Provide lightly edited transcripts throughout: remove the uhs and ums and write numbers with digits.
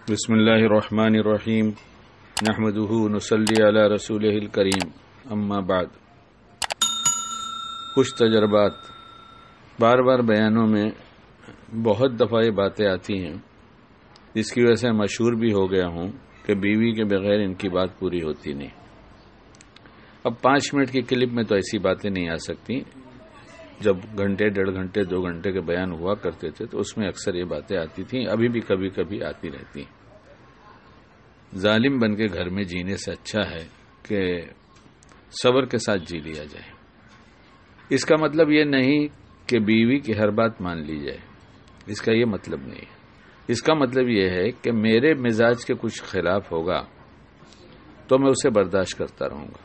بسم اللہ الرحمن الرحیم نحمدہ نصلی علی رسولہ الکریم اما بعد۔ کچھ تجربات بار بار بیانوں میں بہت دفعہ یہ باتیں آتی ہیں جس کی وجہ سے مشہور بھی ہو گیا ہوں کہ بیوی کے بغیر ان کی بات پوری ہوتی نہیں۔ اب 5 منٹ کی کلپ میں تو ایسی باتیں نہیں آ سکتی، جب گھنٹے 1.5 گھنٹے 2 گھنٹے کے بیان ہوا کرتے تھے تو اس میں اکثر یہ باتیں آتی تھیں، ابھی بھی کبھی کبھی آتی رہتی ہیں۔ ظالم بن کے گھر میں جینے سے اچھا ہے کہ صبر کے ساتھ جی لیا جائے۔ اس کا مطلب یہ نہیں کہ بیوی کی ہر بات مان لی جائے، اس کا یہ مطلب نہیں ہے۔ اس کا مطلب یہ ہے کہ میرے مزاج کے کچھ خلاف ہوگا تو میں اسے برداشت کرتا رہوں گا،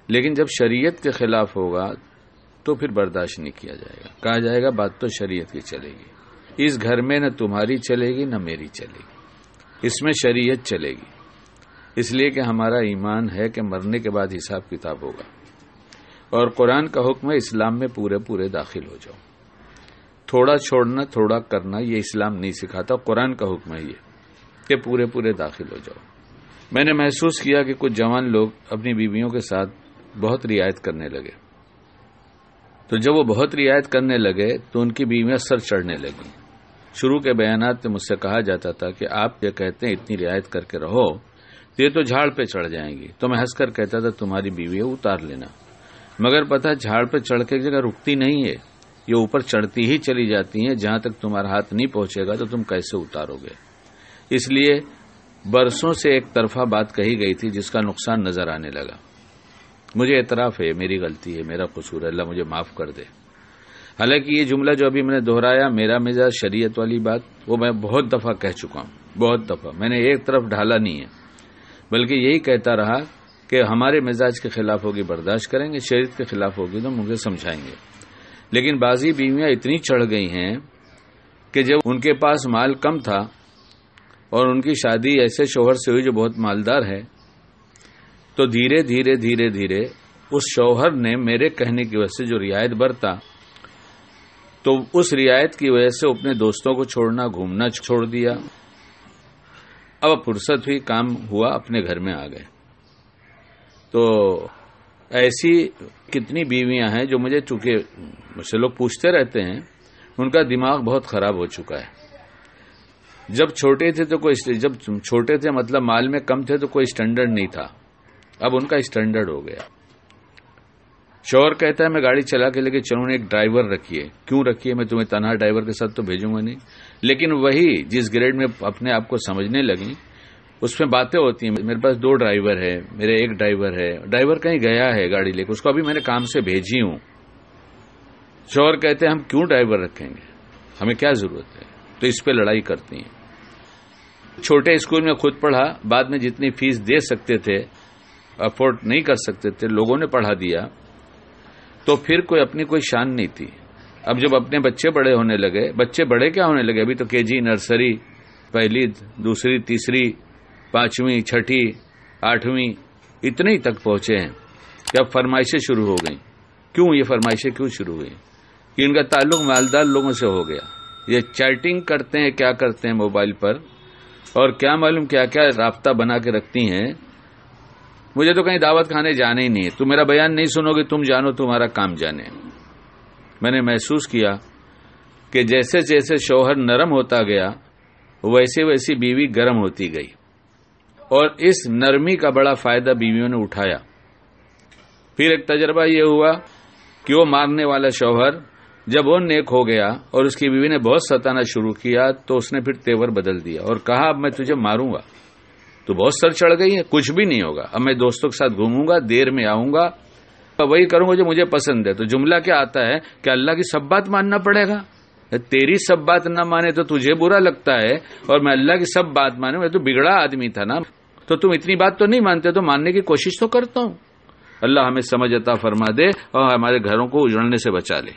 لیکن جب شریعت کے خلاف ہوگا تو پھر برداشت نہیں کیا جائے گا۔ کہا جائے گا بات تو شریعت کی چلے گی، اس گھر میں نہ تمہاری چلے گی نہ میری چلے گی، اس میں شریعت چلے گی، اس لیے کہ ہمارا ایمان ہے کہ مرنے کے بعد حساب کتاب ہوگا، اور قرآن کا حکم ہے اسلام میں پورے داخل ہو جاؤ۔ تھوڑا چھوڑنا تھوڑا کرنا یہ اسلام نہیں سکھاتا، قرآن کا حکم ہے یہ کہ پورے داخل ہو جاؤ۔ میں نے محسوس کیا کہ کچھ جوان لوگ اپنی بیویوں کے ساتھ بہت رعایت کرنے لگے، تو جب وہ بہت رعایت کرنے لگے تو ان کی بیویاں سر چڑھنے لگیں۔ شروع کے بیانات میں مجھ سے کہا جاتا تھا کہ آپ یہ کہتے ہیں اتنی رعایت کر کے رہو تو یہ تو جھاڑ پہ چڑھ جائیں گی، تو میں ہنس کر کہتا تھا تمہاری بیوی ہے اتار لینا، مگر پتہ جھاڑ پہ چڑھ کے جگہ رکتی نہیں ہے، یہ اوپر چڑھتی ہی چلی جاتی ہیں، جہاں تک تمہارا ہاتھ نہیں پہنچے گا تو تم کیسے اتارو گے۔ اس لیے برسوں سے ایک طرفہ بات کہی گئی تھی جس کا نقصان نظر آنے لگا۔ مجھے اعتراف ہے میری غلطی ہے، میرا قصور ہے، اللہ مجھے معاف کر دے۔ حالانکہ یہ جملہ جو ابھی میں نے دہرایا، میرا مزاج شریعت والی بات، وہ میں بہت دفعہ کہہ چکا ہوں، بہت دفعہ میں نے ایک طرف ڈھالا نہیں ہے، بلکہ یہی کہتا رہا کہ ہمارے مزاج کے خلاف ہوگی برداشت کریں گے، شریعت کے خلاف ہوگی تو مجھے سمجھائیں گے۔ لیکن بعضی بیویاں اتنی چڑھ گئی ہیں کہ جب ان کے پاس مال کم تھا اور ان کی شادی ایسے شوہر سے ہوئی جو بہت مالدار ہے، تو دھیرے دھیرے اس شوہر نے میرے کہنے کی وجہ سے جو رعایت برتا، تو اس رعایت کی وجہ سے اپنے دوستوں کو چھوڑنا، گھومنا چھوڑ دیا۔ اب فرصت ہوئی، کام ہوا، اپنے گھر میں آ گئے۔ تو ایسی کتنی بیویاں ہیں جو چونکہ مجھ سے لوگ پوچھتے رہتے ہیں، ان کا دماغ بہت خراب ہو چکا ہے۔ جب چھوٹے تھے مطلب مال میں کم تھے تو کوئی اسٹینڈرڈ نہیں تھا، اب ان کا اسٹینڈرڈ ہو گیا۔ شوہر کہتا ہے میں گاڑی چلا کے لے کے چلوں، ایک ڈرائیور رکھیے۔ کیوں رکھیے؟ میں تمہیں تنہا ڈرائیور کے ساتھ تو بھیجوں گا نہیں۔ لیکن وہی جس گریڈ میں اپنے آپ کو سمجھنے لگیں، اس میں باتیں ہوتی ہیں، میرے پاس 2 ڈرائیور ہے، میرے ایک ڈرائیور ہے، ڈرائیور کہیں گیا ہے گاڑی لے کے، اس کو ابھی میں نے کام سے بھیجی ہوں۔ شوہر کہتے ہیں ہم کیوں ڈرائیور رکھیں گے، ہمیں کیا ضرورت ہے، تو اس پہ لڑائی کرتی ہیں۔ چھوٹے اسکول میں خود پڑھا، بعد میں جتنی فیس دے سکتے تھے، افورڈ نہیں کر سکتے تھے، لوگوں نے پڑھا دیا، تو پھر اپنی کوئی شان نہیں تھی۔ اب جب اپنے بچے بڑے ہونے لگے، بچے بڑے کیا ہونے لگے، ابھی تو KG، نرسری، پہلی، دوسری، تیسری، 5ویں، 6ٹھی، 8ویں، اتنے ہی تک پہنچے ہیں کہ اب فرمائشیں شروع ہو گئیں۔ کیوں یہ فرمائشیں کیوں شروع ہوئی؟ کہ ان کا تعلق مالدار لوگوں سے ہو گیا، یہ چیٹنگ کرتے ہیں، کیا کرتے ہیں موبائل پر، اور کیا معلوم کیا رابطہ بنا کے رکھتی ہیں۔ مجھے تو کہیں دعوت کھانے جانے ہی نہیں ہے، تم میرا بیان نہیں سنو گے، تم جانو تمہارا کام جانے۔ میں نے محسوس کیا کہ جیسے جیسے شوہر نرم ہوتا گیا ویسی بیوی گرم ہوتی گئی، اور اس نرمی کا بڑا فائدہ بیویوں نے اٹھایا۔ پھر ایک تجربہ یہ ہوا کہ وہ مارنے والا شوہر جب وہ نیک ہو گیا اور اس کی بیوی نے بہت ستانا شروع کیا، تو اس نے پھر تیور بدل دیا اور کہا اب میں تجھے ماروں گا، تو بہت سر چڑھ گئی ہے، کچھ بھی نہیں ہوگا، اب میں دوستوں کے ساتھ گھوموں گا، دیر میں آؤں گا، وہی کروں گا جو مجھے پسند ہے۔ تو جملہ کیا آتا ہے کہ اللہ کی سب بات ماننا پڑے گا، تیری سب بات نہ مانے تو تجھے برا لگتا ہے، اور میں اللہ کی سب بات مانوں، میں تو بگڑا آدمی تھا نا، تو تم اتنی بات تو نہیں مانتے، تو ماننے کی کوشش تو کرتا ہوں۔ اللہ ہمیں سمجھ عطا فرما دے اور ہمارے گھروں کو اجڑنے سے بچا لے۔